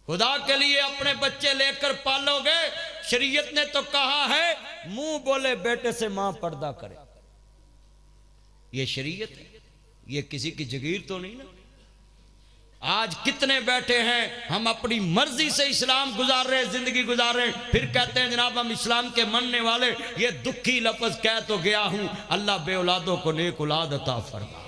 खुदा के लिए अपने बच्चे लेकर पालोगे। शरीयत ने तो कहा है मुंह बोले बेटे से मां पर्दा करे, ये शरीयत है, ये किसी की जगीर तो नहीं ना। आज कितने बैठे हैं हम अपनी मर्जी से इस्लाम गुजार रहे, जिंदगी गुजार रहे, फिर कहते हैं जनाब हम इस्लाम के मानने वाले। ये दुखी लफ्ज कह तो गया हूं, अल्लाह बे औलादों को नेक औलाद अता फरमा।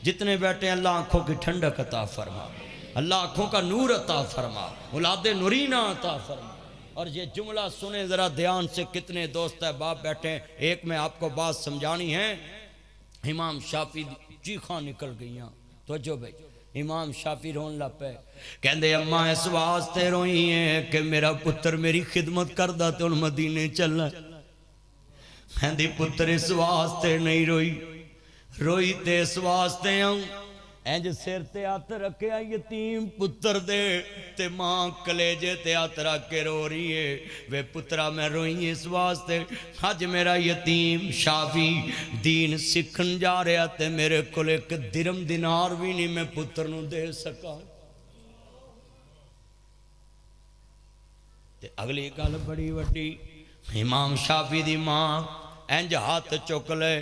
जितने बैठे हैं अल्लाह आंखों की ठंडक अता फरमा, अल्लाह आंखों का नूर अता फरमा, औलादे नूरीना अता फरमा। और ये जुमला सुने जरा ध्यान से, कितने दोस्त है बाप बैठे हैं। एक में आपको बात समझानी है। इमाम शाफी चीखा निकल गई, तो जो भाई इमाम शाफी रोन लग पे, कहते अम्मा इस वास्ते रोई है कि मेरा पुत्र मेरी खिदमत करदा ते हुण मदीने चलना। कहंदी पुत्र इस वास्ते नहीं रोई, रोई ते इस वास्ते आऊं इंज सिर ते हथ रखिया यतीम पुत्र दे, ते मां कलेजे ते हथ रख के रो रही है। वे पुत्रा मैं रोई इस वास्ते, अज मेरा यतीम शाफी दीन सीखन जा रहा ते मेरे को एक दिरम दिनार भी नहीं मैं पुत्र नूं दे सका। ते अगली गल बड़ी वड्डी, इमाम शाफी दी मां इंज हाथ चुक ले,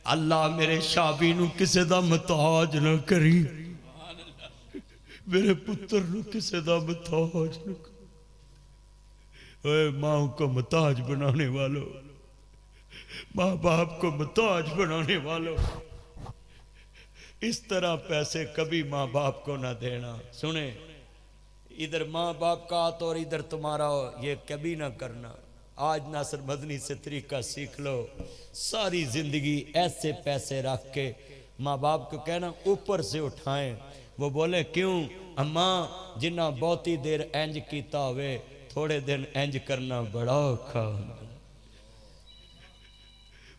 अल्लाह मेरे शाफी नूं किसे दा मुताज न करी, मेरे पुत्र नूं किसे दा मुताज न करी। ओए माँ को मुताज बनाने वालों, माँ बाप को मुताज बनाने वालों, इस तरह पैसे कभी माँ बाप को ना देना। सुने, इधर माँ बाप का हाथ और इधर तुम्हारा हो, ये कभी ना करना। आज नासिर मदनी से तरीका सीख लो, सारी जिंदगी ऐसे पैसे रख के माँ बाप को कहना ऊपर से उठाएं। वो बोले क्यों अम्मा, जिन्ना बहुती देर इंज कीता हुए थोड़े दिन इंज करना बड़ा औखा।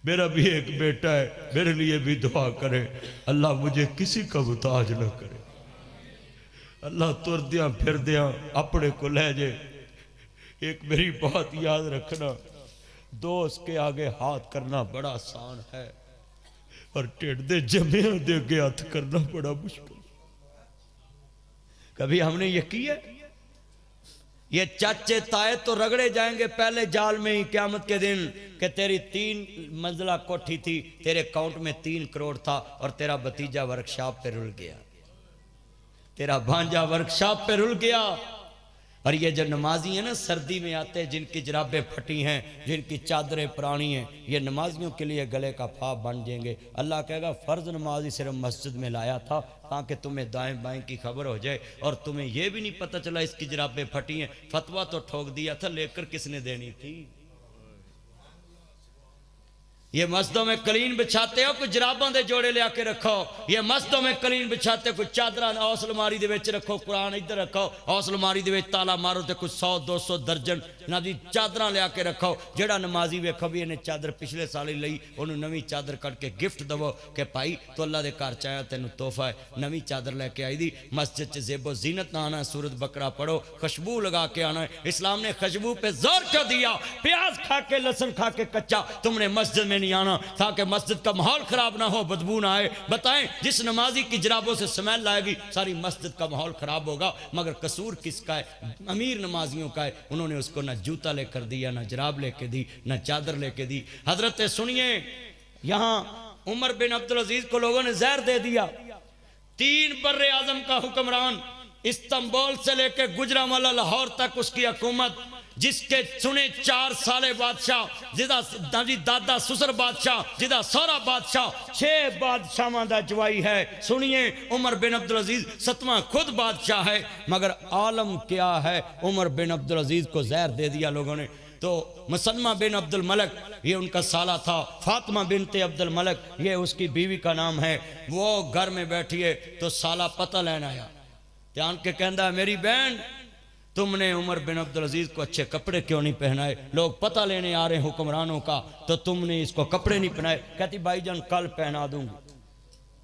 मेरा भी एक बेटा है, मेरे लिए भी दुआ करे, अल्लाह मुझे किसी का मुताज न करे, अल्लाह तुरदियां फिरदियां अपने को ले जाए। एक मेरी बात याद रखना, दोस्त के आगे हाथ करना बड़ा आसान है, और टेढ़ दे जमे दे आगे हाथ करना बड़ा मुश्किल। कभी हमने ये किया? ये चाचे ताए तो रगड़े जाएंगे पहले जाल में ही क़यामत के दिन कि तेरी 3 मंजिला कोठी थी, तेरे अकाउंट में 3 करोड़ था, और तेरा भतीजा वर्कशॉप पे रुल गया, तेरा भांजा वर्कशॉप पे रुल गया। और ये जो नमाजी है ना, सर्दी में आते हैं, जिनकी जराबें फटी हैं, जिनकी चादरें पुरानी हैं, ये नमाजियों के लिए गले का फाप बन जाएंगे। अल्लाह कहेगा फ़र्ज नमाजी सिर्फ मस्जिद में लाया था ताकि तुम्हें दाएं बाएं की खबर हो जाए, और तुम्हें यह भी नहीं पता चला इसकी जराबें फटी हैं। फतवा तो ठोक दिया था, लेकर किसने देनी थी? ये मस्जिदों में कलीन बिछाते हो, कुछ जराबां दे जोड़े लिया के रखो। ये मस्जिदों में कलीन बिछाते हो, कुछ चादरा हौस अलमारी दे विच रखो, कुरान इधर रखो, हौस अलमारी दे विच ताला मारो, तो कुछ 100-200 दर्जन ना जी चादर लिया के रखो। जेड़ा नमाजी वेखो भी इन्हें चादर पिछले साल ही लई, उन्होंने नवी चादर कट के गिफ्ट दवो कि भाई तो अल्लाह के घर च आया, तेन तोहफा है, नवी चादर लैके आई दी। मस्जिद च जेबो जीनत ना आना, सूरत बकरा पढ़ो, खुशबू लगा के आना है। इस्लाम ने खुशबू पे जोर क्यों दिया? प्याज खा के लहसुन खा के कच्चा तुमने मस्जिद में नहीं आना, ताकि मस्जिद का माहौल खराब ना हो, बदबू ना आए। बताएं, जिस नमाजी की जराबों से स्मेल आएगी सारी मस्जिद का माहौल खराब होगा। मगर कसूर किसका है? अमीर नमाजियों का है। उन्होंने उसको ना जूता लेकर दिया, ना जराब लेके दी, ना चादर लेके दी। हजरत सुनिए, यहां उमर बिन अब्दुल अजीज को लोगों ने जहर दे दिया। 3 बर्रे आजम का हुक्मरान, इस्तांबुल से लेकर गुजरांवाला लाहौर तक उसकी हुकूमत, जिसके सुने 4 साले बादशाह, जिदा दादा ससुर बादशाह, जिदा सौरा बादशाह, 6 बादशाह दा जवाई है। सुनिए, उमर बिन अब्दुल अजीज 7वां खुद बादशाह है। मगर आलम क्या है, उमर बिन अब्दुल अजीज को जहर दे दिया लोगों ने। तो मुसलमा बिन अब्दुल मलक, ये उनका साला था। फातिमा बिनते अब्दुल मलक, ये उसकी बीवी का नाम है। वो घर में बैठी है तो साला पता लेना आया, ध्यान के कहता, मेरी बहन तुमने उमर बिन अब्दुल अजीज को अच्छे कपड़े क्यों नहीं पहनाए? लोग पता लेने आ रहे हैं हुक्मरानों का, तो तुमने इसको कपड़े नहीं पहनाए। कहती भाईजान कल पहना दूंगी।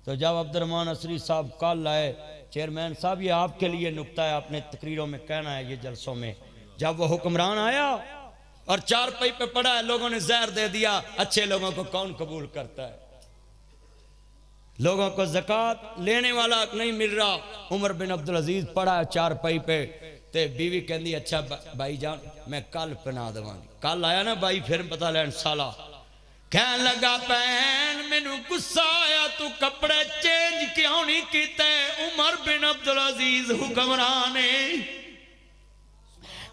तो जब अब्दुर्रहमान असरी साहब कल आए, चेयरमैन साहब ये आपके लिए नुक्ता है, आपने तकरीरों में कहना है, ये जलसों में। जब वो हुक्मरान आया और 4 पाई पे पड़ा है, लोगों ने जहर दे दिया। अच्छे लोगों को कौन कबूल करता है? लोगों को ज़कात लेने वाला नहीं मिल रहा। उमर बिन अब्दुल अजीज पड़ा है 4 पाई पे, ते बीवी कहती अच्छा भाई जान मैं कल पहना देवांगी। कल आया ना भाई फिर पता लैन साला कह लगा भैन मैनू गुस्सा आया तू कपड़े चेंज क्यों नहीं किते। उमर बिन अब्दुल अजीज हुक्मरान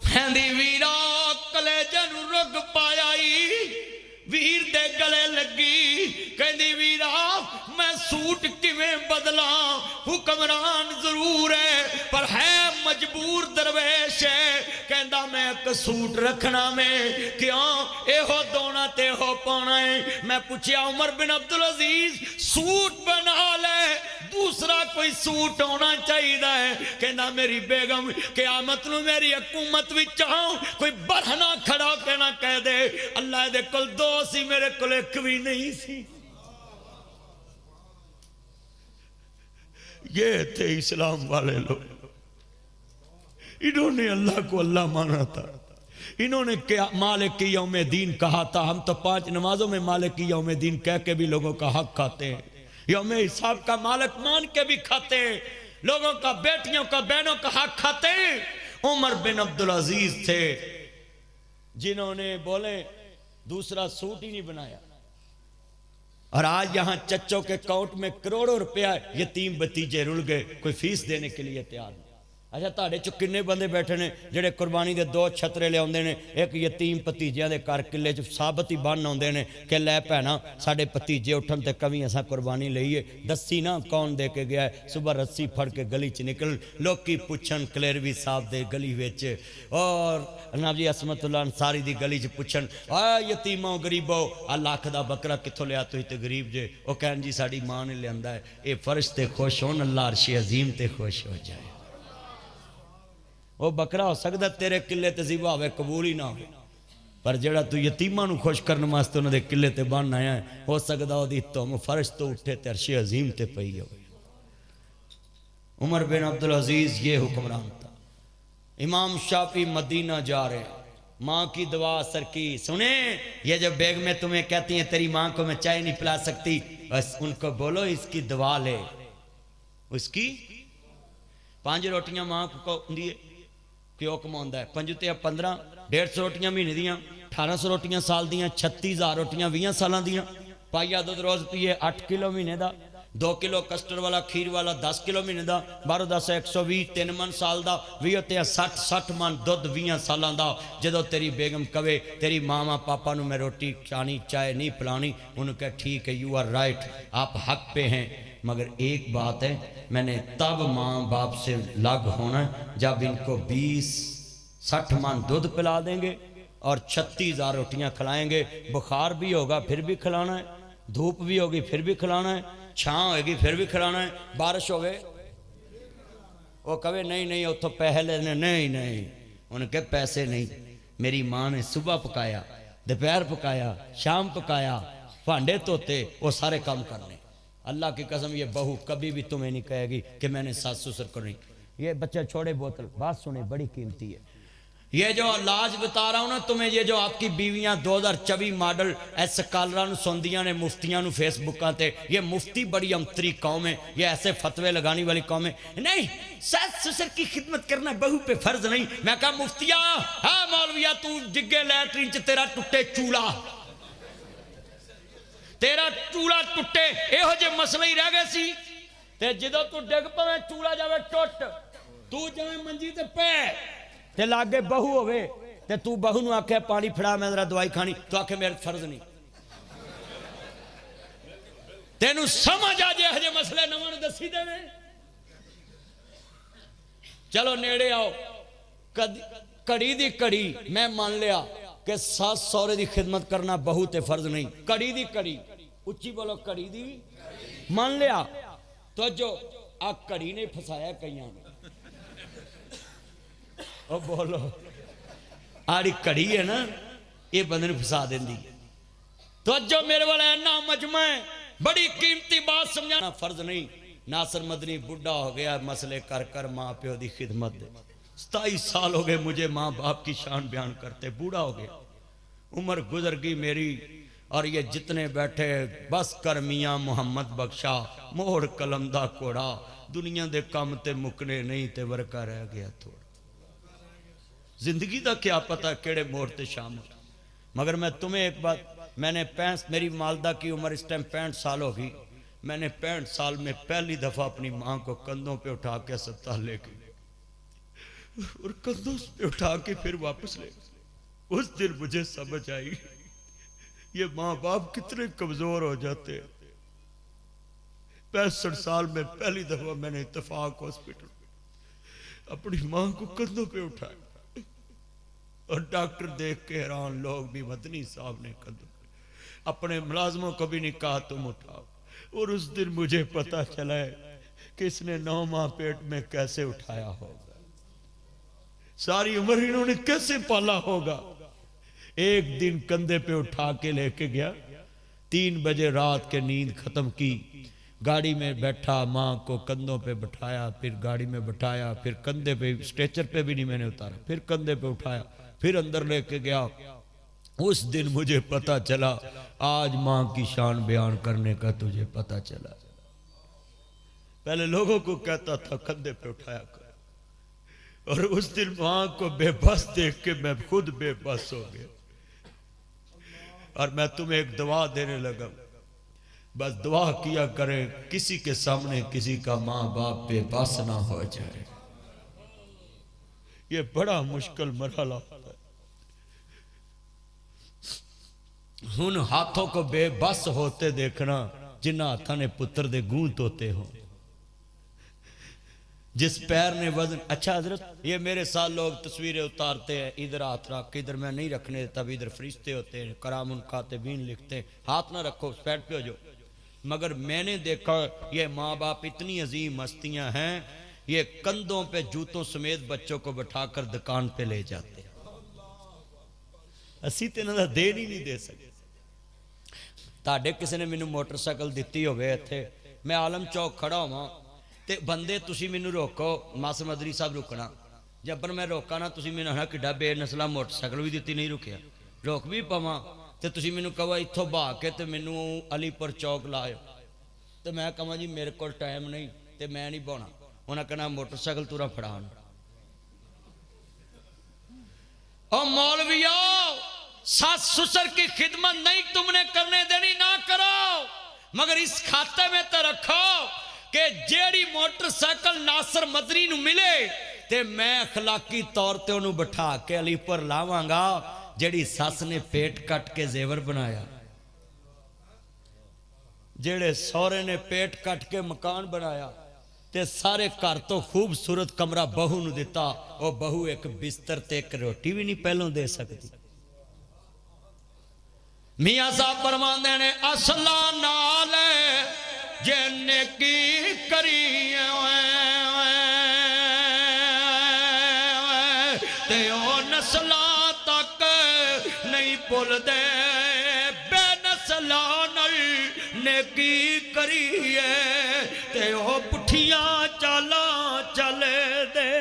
कहंदी वीरा कलेजे नू रुग पाया वीर दे गले लगी। कहंदी वीरा मैं सूट किवें बदला हुक्मरान जरूर है पर है मजबूर दरवेश है। कहंदा मैं एक सूट रखना में क्यों एहो दोना ते हो पाना है। मैं पूछया उमर बिन अब्दुल अजीज सूट बना ले दूसरा कोई सूट होना चाहिए है। कहना मेरी बेगम क़यामत नूं मेरी हुकूमत विच कोई बरहना खड़ा के ना कह दे अल्लाह दे कोल दो सी मेरे कोल एक भी नहीं सी। ये थे इस्लाम वाले लोग, इन्होंने अल्लाह को अल्लाह माना था। इन्होंने क्या मालिक की यौम दीन कहा था। हम तो 5 नमाजों में मालिक की यौम दीन कह के भी लोगों का हक खाते हैं, यौम हिसाब का मालिक मान के भी खाते हैं, लोगों का बेटियों का बहनों का हक खाते हैं। उमर बिन अब्दुल अजीज थे जिन्होंने बोले दूसरा सूट ही नहीं बनाया और आज यहां चच्चों के अकाउंट में करोड़ों रुपया यतीम भतीजे रुल गए, कोई फीस देने के लिए तैयार नहीं। अच्छा तुहाडे चो किन्ने बंदे बैठे ने जेडे कुर्बानी दे 2 छतरे लियाउंदे ने, एक यतीम भतीजियां दे घर किले च साबत ही बन आउंदे ने कि लै भैणा साडे भतीजे उठन ते कभी असां कुर्बानी लईए। दसी ना कौन दे के गया है। सुबह रस्सी फड़ के गली च निकल लोकी पुछन कलेरवी साहब दे गली विच और नाजी असमतुल्लाह अंसारी दी गली च पुछन आ यतीमों गरीबो आ लाख दा बकरा कित्थों लिया तुसीं ते गरीब जे। ओ कहन जी साडी मां ने लियांदा है। ये फर्श ते खुश होन अल्लाह अर्श अजीम ते खुश हो जाए। वो बकरा हो सकता तेरे किले ते ज़िबा होवे कबूल ही ना हो, पर जेड़ा तू यतीमां नूं खुश करने वास्ते उन्हां दे किले ते बन आया है हो सकदा ओदी तुम फर्श तो उठे ते अर्श अजीम ते पई हो। उमर बिन अब्दुल अजीज ये हुक्मरान था। इमाम शाफी मदीना जा रहे, माँ की दुआ असर की। सुने ये जो बेगमें तुम्हें कहती हैं तेरी माँ को मैं चाय नहीं पिला सकती, बस उनको बोलो इसकी दुआ ले। उसकी 5 रोटियां माँ को दिए प्यो कमाਉਂਦਾ है 5 ਤੇ 15 150 रोटियां महीने दियां 1800 रोटियां साल दियां 36000 रोटियां 20 सालां दियां। पाइया दुध रोज पिए 8 किलो महीने का, 2 किलो कस्टर्ड वाला खीर वाला 10 किलो महीने का, 12 10 120 3 मन साल का 20 ते 60 मन दुध 20 सालों का। जदों तेरी बेगम कवे तेरी मामा पापा नूं मैं रोटी खानी चाय नहीं पिलानी, उन्होंने कहा ठीक है यू आर राइट आप हक पे हैं, मगर एक बात है मैंने तब माँ बाप से लग होना जब इनको 20-60 मन दूध पिला देंगे और 36,000 रोटियां खिलाएंगे। बुखार भी होगा फिर भी खिलाना है, धूप भी होगी फिर भी खिलाना है, छां होगी फिर भी खिलाना है, बारिश होवे वो कहे नहीं नहीं उतो पैसे लेने, नहीं नहीं उनके पैसे नहीं। मेरी माँ ने सुबह पकाया, दोपहर पकाया, शाम पकाया, भांडे धोते, वो सारे काम करने। अल्लाह की कसम ये बहू कभी भी तुम्हें नहीं कहेगी कि मैंने सास ससुर को नहीं। ये बच्चा छोड़े बोतल, बात सुने बड़ी कीमती है। ये जो इलाज बता रहा हूं ना तुम्हें, ये जो आपकी बीवियां 2024 मॉडल स्कॉलरां नूं सुनदियां ने मुफ्तियां नूं फेसबुकां ते, ये मुफ्ती बड़ी अमतरी कौम है, ये ऐसे फतवे लगाने वाली कौम है। नहीं सास ससुर की खिदमत करना बहू पे फर्ज नहीं। मैं कहा मुफ्तिया हाँ मौलविया तू डिग्गे लैटरीन च तेरा टुटे चूल्हा, तेरा चूल्हा टुटे, एहो जे मसले ही रह गए सी। ते जदों तू डिग पवे चूल्हा जावे टुट, तू जावे मंजी ते पै ते लागे बहू होवे ते तू बहू नूं आखे पानी फड़ा मैं जरा दवाई खानी, तो आखे मेरे फर्ज नहीं। तेनू समझ आ जाए हजे मसले नवां दसी देवे। चलो नेड़े आओ, घड़ी दी घड़ी मैं मान लिया कि सास सौरे की खिदमत करना बहू ते फर्ज नहीं। घड़ी दी घड़ी उच्ची बोलो, घड़ी दी मान लिया। तो जो आ घड़ी ने फसाया कईयां ने, ओ बोलो आड़ी घड़ी है ना ये बंदे ने फसा देंदी। तो जो मेरे वाला इन्ना मजमा है, बड़ी कीमती बात समझाना फर्ज नहीं। नासर मदनी बुढ़ा हो गया मसले कर कर माँ प्यो की खिदमत दे। 27 साल हो गए मुझे माँ बाप की शान बयान करते, बूढ़ा हो गया, उम्र गुजर गई मेरी। और ये जितने बैठे बस कर मियाँ मोहम्मद बख्शा, मोड़ कलम दा कोड़ा, दुनिया दे काम ते मुकने नहीं ते वर्का रह गया थोड़ा। जिंदगी का क्या पता केड़े मोड़ ते शामिल। मगर मैं तुम्हें एक बात, मैंने 65, मेरी मालदा की उम्र इस टाइम 65 साल हो गई। मैंने 65 साल में पहली दफा अपनी माँ को कंधों पे उठा के अस्पताल लेके और कंधों पे उठा के फिर वापस ले। उस दिन मुझे समझ आई ये माँ बाप कितने कमजोर हो जाते हैं। 65 साल में पहली दफा मैंने इत्तेफाक हॉस्पिटल अपनी माँ को कंधों पे उठाया और डॉक्टर देख के हैरान, लोग भी मदनी साहब ने कंधों, अपने मुलाजमों को भी नहीं कहा तुम उठाओ। और उस दिन मुझे पता चला है कि इसने 9 माह पेट में कैसे उठाया होगा, सारी उम्र इन्होंने कैसे पाला होगा। एक दिन कंधे पे उठा के लेके गया, 3 बजे रात के नींद खत्म की, गाड़ी में बैठा, माँ को कंधों पे बिठाया, फिर गाड़ी में बिठाया, फिर कंधे पे, स्ट्रेचर पे भी नहीं मैंने उतारा, फिर कंधे पे उठाया, फिर अंदर लेके गया। उस दिन मुझे पता चला, आज माँ की शान बयान करने का तुझे पता चला। पहले लोगों को कहता था कंधे पे उठाया कर, और उस दिन माँ को बेबस देख के मैं खुद बेबस हो गया। और मैं तुम्हें एक दुआ देने लगा, बस दुआ किया करें किसी के सामने किसी का माँ बाप बेबस ना हो जाए। ये बड़ा मुश्किल मरहला होता है। हुन हाथों को बेबस होते देखना जिन्ना हाथा ने पुत्र दे गूंत होते हो, जिस पैर ने वजन। अच्छा हजरत, ये मेरे साथ लोग तस्वीरें उतारते हैं, इधर हाथ रख, इधर मैं नहीं रखने देता, इधर फरिश्ते होते हैं, करामुन कातिबीन लिखते हैं, हाथ ना रखो, पैर पे हो जाओ। मगर मैंने देखा ये माँ बाप इतनी अजीम हस्तियां हैं, ये कंधों पे जूतों समेत बच्चों को बैठाकर दुकान पे ले जाते हैं। असी तो इन्हों का देन ही नहीं दे सकते। ताडे किसी ने मैनू मोटरसाइकिल दी हो, इत्थे मैं आलम चौक खड़ा होवां ते बंदे तुसी मैनू रोको, मास मदरी साहब रुकना, जबर मैं रोका ना तुसी मैनू आखना किड्डा बेनसला मोटरसाइकिल भी दी नहीं रुकिया, रोक भी पवां ते तुसी मैनू कहो इत्थों बहा के ते मैनू अलीपुर चौक लाओ, तो मैं कहां जी मेरे को टाइम नहीं ते मैं नहीं बहाना। उन्हें कहना मोटरसाइकिल तुरा फड़ान। ओ मौलविया, सास ससुर की खिदमत नहीं तुमने करने देनी, ना करो, मगर इस खाते में तो रखो कि जेड़ी मोटरसाइकिल नासर मदनी नू मिले ते मैं अखलाकी तौर ते उन्होंने बिठा के अली पर लावांगा जेड़ी सस ने पेट कट के जेवर बनाया, जेड़े सौरे ने पेट कट के मकान बनाया ते सारे घर तो खूबसूरत कमरा बहू नू दिता, वो बहू एक बिस्तर ते एक रोटी भी नहीं पहलों दे सकती। मियां साहब फरमांदे ने असला नाल जिन्ने की करी ते ओ नस्ला तक नहीं भुलदे, बेनस्ला नाल ने की करिए ते ओ पुठियां चाला चले दे।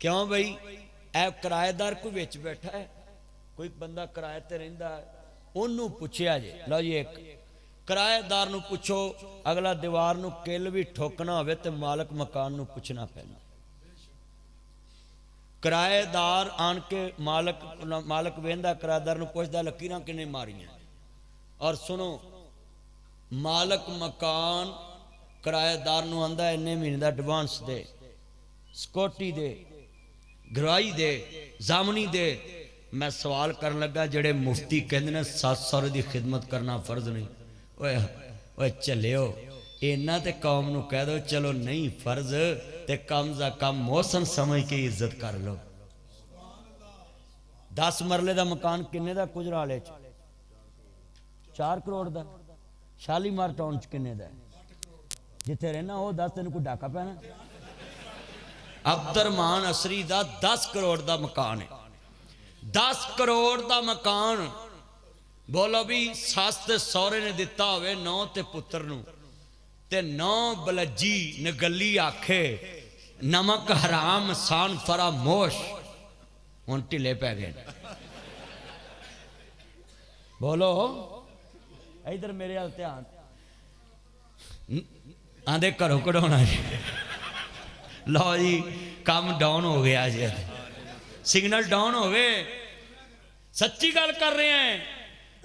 क्यों भाई, ऐ किराएदार कोई विच बैठा है, कोई बंदा किराए ते रहिंदा है, ओनू पूछया जे, लो जी एक किराएदार नू पूछो, अगला दीवार नू किल भी ठोकना होवे ते मालक मकान नू पूछना पैंदा। किराएदार आन के मालक वेंदा किराएदार नू पुछदा लकीरां किने मारियां। और सुनो, मालक मकान किराएदार नू आंदा इन्ने महीने दा एडवांस दे, सिक्योरिटी दे, गवाही दे, जामनी दे। मैं सवाल करन लगा, जेड़े मुफ्ती कहंदे ने सस सहुरे दी खिदमत करना फर्ज नहीं, ओए ओए चलियो इन्ना ते कौम नू कह दो चलो नहीं फर्ज ते कम जा कम मौसम समझ के इज्जत कर लो। 10 मरले दा मकान किन्ने दा गुजराले च? 4 करोड़ दा। शालीमार टाउन च किन्ने दा? जिथे रहना वो 10, तेन कोई डाका पैना? अब्दुरमान असरी दा 10 करोड़ दा मकान है। 10 करोड़ दा मकान, बोलो भी सस ते सौरे ने दिता होवे 9 ते पुत्र नू, ते 9 बलजी नगली आखे नमक हराम सान फरामोश, हुण ढिले पै गए। बोलो इधर मेरे हाल ध्यान, आंदे घरों कढ़ाउणा लो जी काम डाउन हो गया जी, सिग्नल डाउन हो गए। सच्ची गल कर रहे हैं।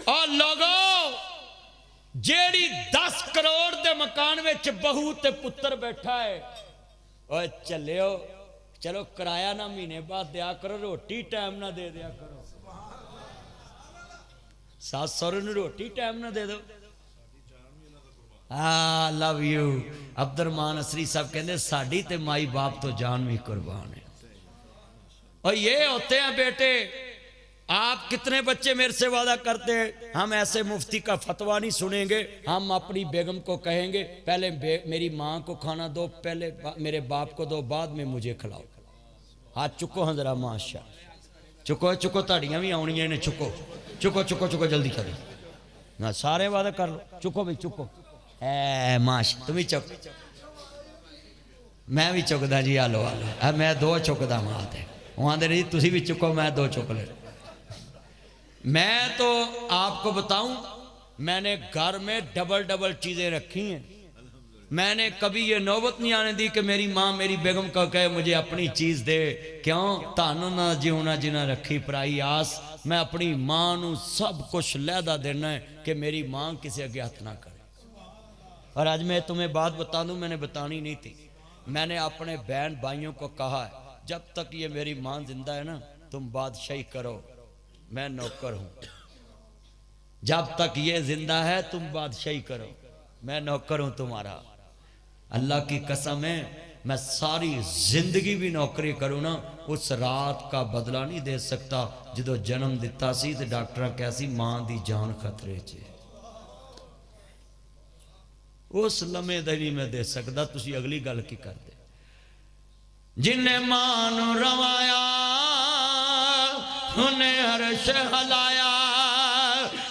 और लोगों जेड़ी 10 करोड़ के मकान में बहू ते पुत्र बैठा है, और चलियो चलो किराया ना महीने बाद दिया करो, रोटी टाइम ना दे दिया करो, सास सौरे नूं रोटी टाइम ना दे दो। लव यू अब्दुरमान असरी साहब कहते साड़ी ते माई बाप तो जान भी कुर्बान है। और ये होते हैं बेटे, आप कितने बच्चे मेरे से वादा करते हैं हम ऐसे मुफ्ती का फतवा नहीं सुनेंगे, हम अपनी बेगम को कहेंगे पहले मेरी माँ को खाना दो, पहले मेरे बाप को दो, बाद में मुझे खिलाओ। हाथ चुको हाँ जरा माशा, चुको चुको ताड़ियाँ भी आउनियां ने, चुको चुको चुको चुको जल्दी करो ना, सारे वादा कर लो, चुको भाई चुको है माशा, तुम ही चुक, मैं भी चुकदा जी, आलो आलो मैं 2 चुकदा मात है वहां दे, तुम भी चुको मैं 2 चुक ले। मैं तो आपको बताऊं मैंने घर में डबल चीजें रखी हैं, मैंने कभी ये नौबत नहीं आने दी कि मेरी माँ मेरी बेगम को कहे मुझे अपनी चीज दे, क्यों तानू ना जीवना जिन्हें रखी पराई आस, मैं अपनी माँ नू सब कुछ लहदा देना है कि मेरी माँ किसी अगे हथ ना करे। और आज मैं तुम्हें बात बता दूं, मैंने बतानी नहीं थी, मैंने अपने बहन भाइयों को कहा है जब तक ये मेरी माँ जिंदा है ना तुम बादशाही करो, मैं नौकर हूं, जब तक ये जिंदा है तुम बादशाही करो, मैं नौकर हूं तुम्हारा। अल्लाह की कसम है मैं सारी जिंदगी भी नौकरी करूं ना, उस रात का बदला नहीं दे सकता जो जन्म दिता सी ते डॉक्टर कहा सी मां दी जान खतरे च, उस लम्हे दा नहीं मैं दे सकता। तुसी अगली गल की करते, जिन्हें मां नू रवाया उन्हें हर्ष हलाया,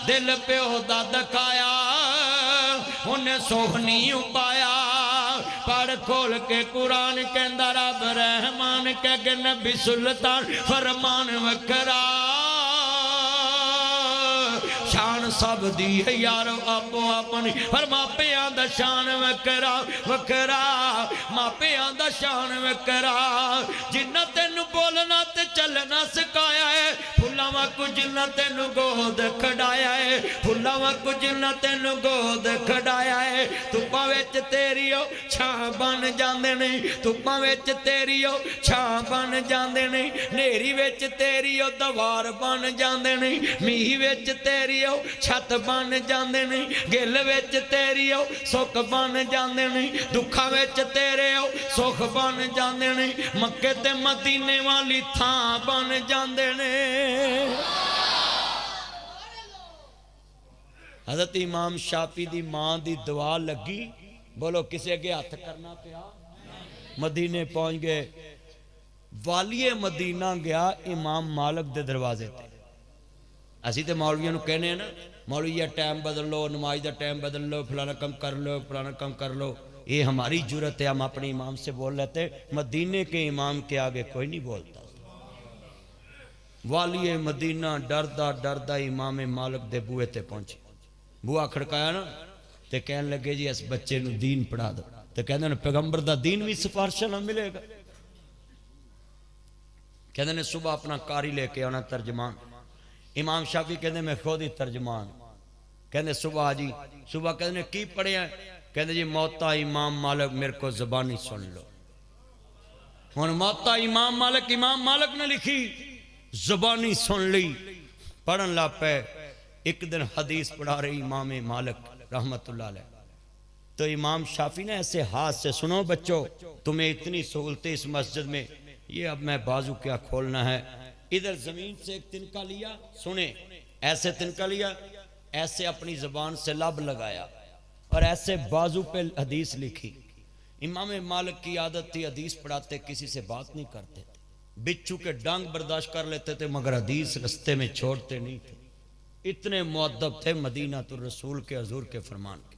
दिल प्यो दा दकाया उन्हें सोहनी उपाया, पढ़ खोल के कुरान कहंदा रब रहमान कह के नबी सुल्तान फरमान वखरा, शान सब दी है यारो आपो अपनी, पर मापियां दा शान वखरा वखरा, मापियां दा शान वखरा, जिन्ना तेनू बोलना ते चलना सिखाया है, फुल्लां वांगू जिन्ना तेनू गोद खड़ाया है, फुल्लां वांगू जिन्ना तेनू गोद खड़ाया है, धुप्पां विच तेरी ओ छां बन जांदे ने, धुप्पां विच तेरी ओ छां बन जांदे ने, नेरी विच तेरी ओ दवार बन जांदे ने, मींह विच तेरी छत बन जांदे ने, गिल विच तेरी सुख बन जांदे ने, दुखा विच तेरे सुख बन जांदे ने, मक्के ते मदीने वाली थां बन जांदे ने। हज़रत इमाम शाफी दी मां दी दुआ लगी, बोलो किसे अगे हथ करना पिया, मदीने पहुंच गए। वालिए मदीना गया इमाम मालिक दे दरवाजे ते, असी तो मौलवियों को कहने ना मौलवी टाइम बदल लो, नमाज का टाइम बदल लो, फलाना कम कर लो, फलाना कम कर लो, ये हमारी जरूरत है, हम अपने इमाम से बोल लेते, मदीने के इमाम के आगे कोई नहीं बोलता। वालिए मदीना डरदा डरदा इमाम मालिक दे बूहे ते पहुंचे, बूहा खड़काया ना तो कहने लगे जी इस बच्चे नूं दीन पढ़ा दो, तो कहते पैगंबर दा दीन भी सिफारिश ना मिलेगा, कहते ने सुबह अपना कारी लेके आना तर्जमान, इमाम शाफी कहते मैं खुद ही तर्जमान, कहते सुबह जी, सुबह कहते की पढ़िया, कहते जी मौता इमाम मालिक मेरे को जबानी सुन लो, हुण मौता इमाम मालिक ने लिखी, जबानी सुन ली, पढ़न लग पे। एक दिन हदीस पढ़ा रही इमाम मालिक रहमतुल्लाह अलैह, तो इमाम शाफी ने ऐसे हाथ से, सुनो बच्चों तुम्हें इतनी सहूलतें इस मस्जिद में, ये अब मैं बाजू क्या खोलना है, इधर जमीन से एक तिनका लिया, सुने ऐसे तिनका लिया, ऐसे अपनी जबान से लब लगाया और ऐसे बाजू पे हदीस लिखी। इमाम मालिक की आदत थी हदीस पढ़ाते किसी से बात नहीं करते थे, बिच्छू के डांग बर्दाश्त कर लेते थे मगर हदीस रस्ते में छोड़ते नहीं थे, इतने मुअद्दब थे मदीना तो रसूल के हजूर के फरमान के।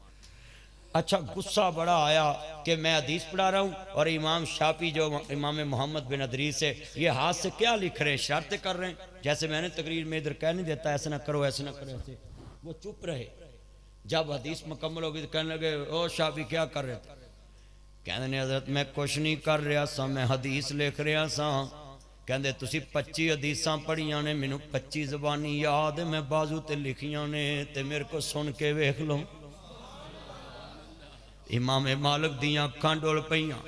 अच्छा गुस्सा बड़ा आया कि मैं हदीस पढ़ा रहा हूँ और इमाम शाफी जो इमाम मोहम्मद बिन अदरीस है ये हाथ से क्या लिख रहे हैं, शर्तें कर रहे हैं, जैसे मैंने तकरीर में इधर कह नहीं देता ऐसे ना करो ऐसे ना करो ऐसे, वो चुप रहे। जब हदीस मुकम्मल होगी तो कहने लगे ओ शाफी क्या कर रहे थे, कहते ने हजरत मैं कुछ नहीं कर रहा सा, मैं हदीस लिख रहा सा। कहते तुसी 25 हदीसां पढ़िया ने, मैनू 25 ज़बानी याद, मैं बाजू ते लिखिया ने, ते मेरे को सुन के वेख लो। इमाम मालिक दियां अखां डुल पईयां।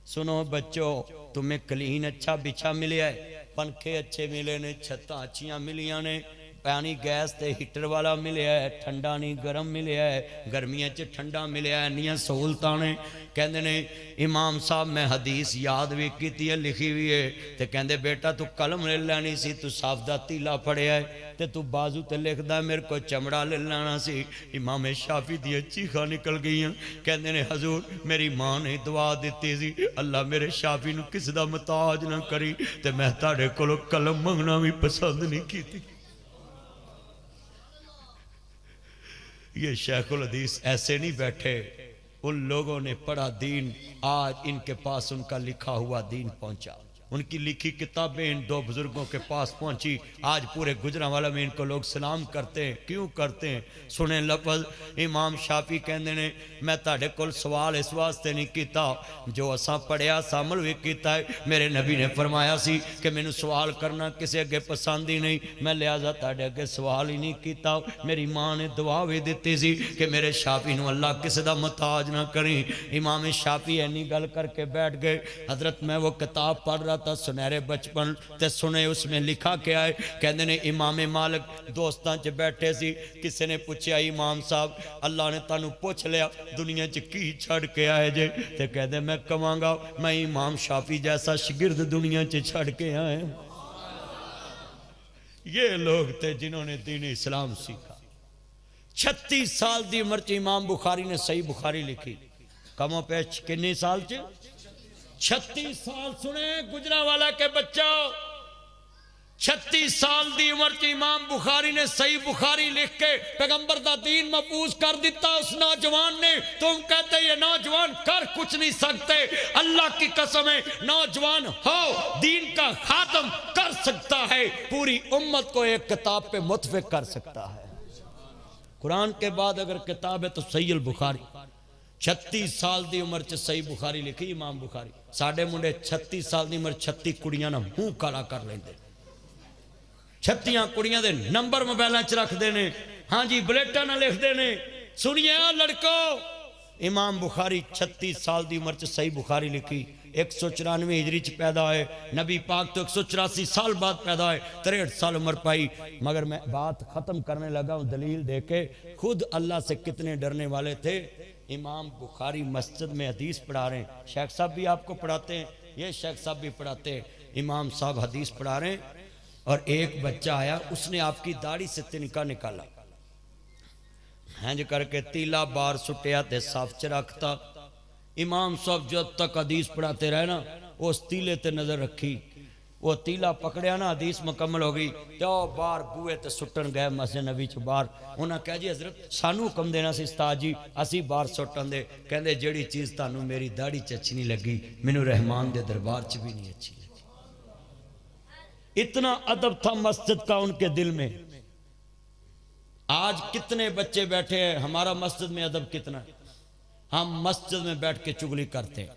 सुनो बच्चो, तुम्हें कलीन अच्छा बिछा मिले है, पंखे अच्छे मिले ने, छत्तां अच्छियां मिलियां ने, पानी गैस ते हीटर वाला मिले है, ठंडा नहीं गर्म मिले है, गर्मियां च ठंडा मिले है, इन्नियां सहूलतां ने। कहते ने इमाम साहब मैं हदीस याद भी की है, लिखी भी है। तो कहते बेटा तू कलम ले लैनी सी, तू साफदा तीला फड़िया है, तो तू बाजू ते लिखदा, मेरे को चमड़ा ले लेना सी। इमाम शाफी दी चीखां निकल गई। कहते ने हजूर मेरी मां ने दुआ दी सी, अल्लाह मेरे शाफी नूं किसी दा मुताज ना करी, ते मैं तुहाडे कोलों कलम मंगना भी पसंद नहीं की। ये शेखुल हदीस ऐसे नहीं बैठे, उन लोगों ने पढ़ा दीन, आज इनके पास उनका लिखा हुआ दीन पहुंचा। उनकी लिखी किताबें इन दो बुजुर्गों के पास पहुंची। आज पूरे गुजरांवाला में इनको लोग सलाम करते हैं। क्यों करते हैं? सुने लफज इमाम शाफी कहते ने मैं ताड़े कोल सवाल इस वास्ते नहीं किया, जो असा पढ़िया सामल भी किया है। मेरे नबी ने फरमाया सी कि मैनू सवाल करना किसी अगे पसंद ही नहीं, मैं लिहाजा ताड़े अगे सवाल ही नहीं किया। मेरी माँ ने दुआ भी दी सी कि मेरे शाफी नू अल्लाह किसी का मुताज ना करी। इमाम शाफी इन्नी गल करके बैठ गए। हजरत मैं वो किताब पढ़ रहा था सुनहरे बचपन, ते सुने उसमें लिखा क्या है। कहते ने इमाम मालिक दोस्तां च बैठे सी, किसी ने पूछा इमाम साहब अल्लाह ने तुहानू पूछ लिया दुनिया च की छड़ के आए जे, ते कहते मैं कहांगा मैं इमाम शाफी जैसा शिगिर्द दुनिया च छड़ के आए। ये लोग थे जिन्होंने दीन इस्लाम सीखा। 36 साल की उम्र च इमाम बुखारी ने सही बुखारी लिखी। कमो पेश किन्नी साल च? 36 साल। सुने गुजरांवाला के बच्चों, 36 साल की उम्र च इमाम बुखारी ने सही बुखारी लिख के पैगंबर दा दीन महफूज कर दिता उस नौजवान ने। तुम कहते ये नौजवान कर कुछ नहीं सकते, अल्लाह की कसम है नौजवान हो दीन का खात्म कर सकता है, पूरी उम्मत को एक किताब पे मुतफिक कर सकता है। कुरान के बाद अगर किताब है तो सही अल बुखारी। 36 साल की उम्र च सही बुखारी लिखी इमाम बुखारी। साडे मुंडे 36 साल की उम्र 36 कुड़ियां ना मुंह काला कर लेंदे, 36 कुड़ियां दे नंबर मोबाइलों च रखते हैं। हाँ जी बुलेटा ना लिखते हैं। सुनिए लड़को, इमाम बुखारी 36 साल की उम्र च सही बुखारी लिखी। 194 हिजरी च पैदा होए, नबी पाक तो 184 साल बाद पैदा होए, 63 साल उम्र पाई। मगर मैं बात खत्म करने लगा हूँ दलील देके। खुद अल्लाह से कितने डरने वाले थे। इमाम बुखारी मस्जिद में हदीस पढ़ा रहे हैं, शेख साहब भी आपको पढ़ाते हैं, ये शेख साहब भी पढ़ाते हैं। इमाम साहब हदीस पढ़ा रहे हैं और एक बच्चा आया, उसने आपकी दाढ़ी से तिनका निकाला, हैंज करके तीला बार सुटिया ते साफ च रखता। इमाम साहब जब तक हदीस पढ़ाते रहे ना, उस तीले ते नजर रखी, वो तीला पकड़िया ना, हदीस मुकम्मल हो गई तो बाहर बूहे ते सुटन गए मस्जिद नबी च बाहर। उन्हें कहा जी हजरत सानू हुक्म देना सी उस्ताद जी, असी बाहर सुटन दे। कहते जेड़ी चीज़ तुहानू मेरी दाढ़ी च अच्छी नहीं लगी, मैनू रहमान दे दरबार च भी नहीं अच्छी लगी। इतना अदब था मस्जिद का उनके दिल में। आज कितने बच्चे बैठे हैं, हमारा मस्जिद में अदब कितना है। हम मस्जिद में बैठ के चुगली करते हैं,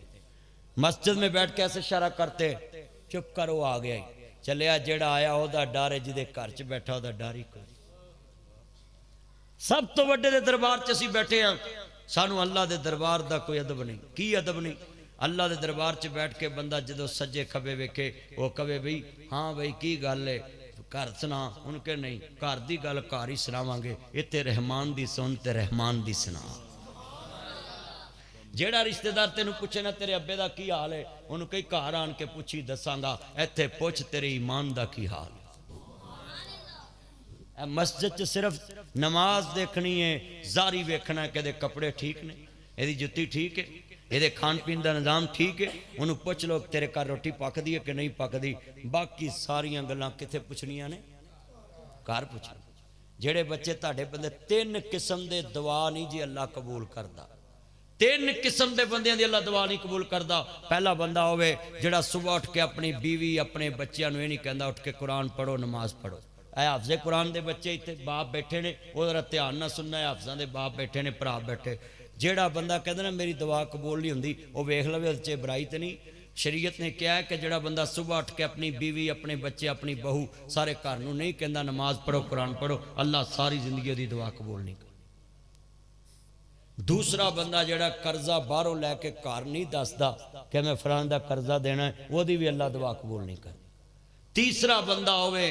मस्जिद में बैठ के ऐसे इशारा करते हैं, चुप करो आ गया ही चलिया, जेड़ा आया ओदा डर है, जिदे घर च बैठा ओदा डर ही कोई। सब तो वड्डे दे दरबार च असीं बैठे हैं, सानू अल्लाह दे दरबार दा कोई अदब नहीं। की अदब नहीं? अल्लाह दे दरबार च बैठ के बंदा जदों सज्जे खबे वेखे वो कवे बई हाँ बई की गल है, घर सुना। उनके नहीं, घर दी गल घर ही सुनावांगे, इत्थे रहमान दी सुन ते रहमान दी सुना। जेड़ा रिश्तेदार तेनू पूछे ना तेरे अब्बे दा की हाल है, उन्होंने कई घर आन के पूछी दसांगा, इत्थे पुछ तेरे ईमान दा की हाल है। मस्जिद च सिर्फ नमाज देखनी है, जारी वेखना है कि कपड़े ठीक ने, यदि जुत्ती ठीक है, ये खान पीन का निज़ाम ठीक है। उन्होंने पुछ लो तेरे घर रोटी पकदी है कि नहीं पकदी। बाकी सारिया गल्लां कित्थे पुछनियां ने? घर पुछना। जेड़े बच्चे तुहाडे बंदे 3 किस्म के दुआ नहीं जी अल्लाह कबूल करता, 3 किस्म के बंदियां दी अल्लाह दुआ नहीं कबूल करता। पहला बंदा होवे जेड़ा सुबह उठ के अपनी बीवी अपने बच्चों ये नहीं कहता उठ के कुरान पढ़ो नमाज पढ़ो। ऐ हाफजे कुरान के बच्चे इतने बाप बैठे ने, वो जरा ध्यान ना सुनना है, हाफजा के बाप बैठे ने, भरा बैठे ਜਿਹੜਾ ਬੰਦਾ ਕਹਿੰਦਾ ਨਾ ਮੇਰੀ ਦੁਆ ਕਬੂਲ ਨਹੀਂ ਹੁੰਦੀ, ਉਹ ਵੇਖ ਲਵੇ ਉਹਦੇ 'ਚ ਬੁਰਾਈ ਤੇ ਨਹੀਂ। शरीयत ने कहा है कि जड़ा बंदा सुबह उठ के अपनी बीवी, अपने बच्चे, अपनी बहू, सारे घर नूं नहीं कहता नमाज पढ़ो, कुरान पढ़ो, अल्लाह सारी जिंदगी उसकी दुआ कबूल नहीं कर। दूसरा बंदा जड़ा कर्जा बाहरों लैके घर नहीं दसदा कि मैं फलाने दा कर्जा देना है, वोदी भी अल्लाह दुआ कबूल नहीं कर। तीसरा बंदा होवे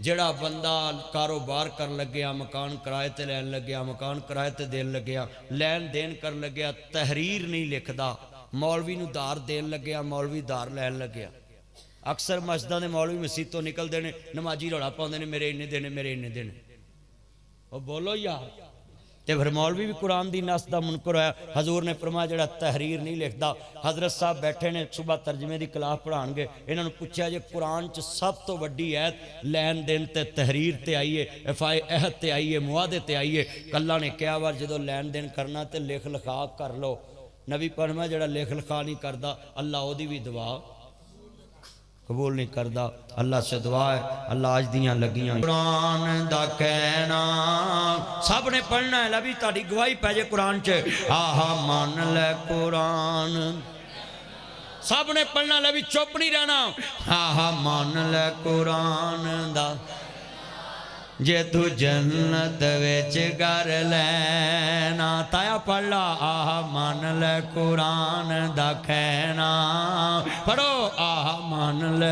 जड़ा बंदा कारोबार कर लग्या, मकान किराए ते लैन लग्या, मकान किराए ते देन लग्या, लैन देन कर लग्या, तहरीर नहीं लिखदा, मौलवी नूं दार देन लग्या, मौलवी दार लैन लग्या। अक्सर मस्जिदां दे मौलवी मसीत तो निकलते हैं, नमाजी रौला पाउंदे ने मेरे इन्ने देने, मेरे इन्ने देने। ओ बोलो यार, ते फिर मौलवी भी कुरान दी नस दा मुनकर होया। हजूर ने फरमाया जड़ा तहरीर नहीं लिखदा। हजरत साहब बैठे ने सुबह तर्जमे की क्लास पढ़ाणगे, इन्हां नूं पुछया जे कुरान च सब तो वड्डी ऐत लैन देन ते तहरीर ते आई है, एफआई अहद ते आई है, मुआदे ते आई है। कल्ला ने कहा वार जदों लैन देन करना ते लिख लिखा कर लो। नबी फरमाया जड़ा लिख लिखा नहीं करता अल्लाह ओदी भी दुआ कबूल नहीं करता। अल्लाह से दुआ है, अल्लाह अज दियां लगियां कुरान दा कहना सब ने पढ़ना है। लभी ताड़ी गवाही पै जे कुरान च, आहा मान ले कुरान सब ने पढ़ना। लभी चुप नहीं रहना, आहा मान ले कुरान दा, जे तू जन्नत विच घर लैना। ताया पढ़ ला, आह मान ले कुरान दा कहना, पढ़ो आह मान ले।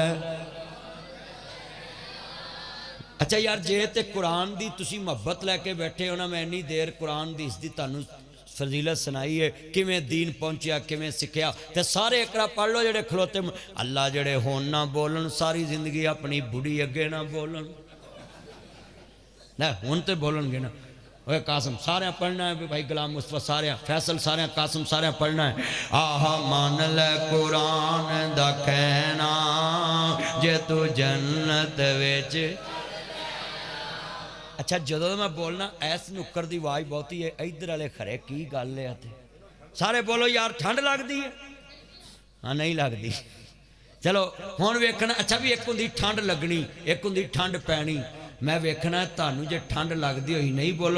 अच्छा यार, जे ते कुरान दी तुसी मोहब्बत लैके बैठे हो ना, मैं इन्नी देर कुरान दी इसदी तुहानू फजीलत सुनाई है, किवें दीन पहुंचिया, किवें सिक्ख्या, ते सारे एकरा पढ़ लो जेड़े खलोते। अल्लाह जेड़े होन ना बोलन, सारी जिंदगी अपनी बुढ़ी अगे ना बोलन ना, हुण तो बोलणगे ना। ओए कासम सारे पढ़ना है भाई, गुलाम मुस्तफा सारे, फैसल सारे, कासम सारे पढ़ना है। आहा मान ले कुरान दा कहना, जे तू जन्नत विच। अच्छा जदों मैं बोलना ऐस नुक्कर दी आवाज बहुती है, इधर वाले खरे की गल है। सारे बोलो यार ठंड लगती है? हाँ नहीं लगती। चलो हुण वेखना। अच्छा भी एक हुंदी ठंड लगनी, एक हुंदी ठंड पैनी। मैं वेखना तुहानू जे ठंड लगती होई नहीं बोलो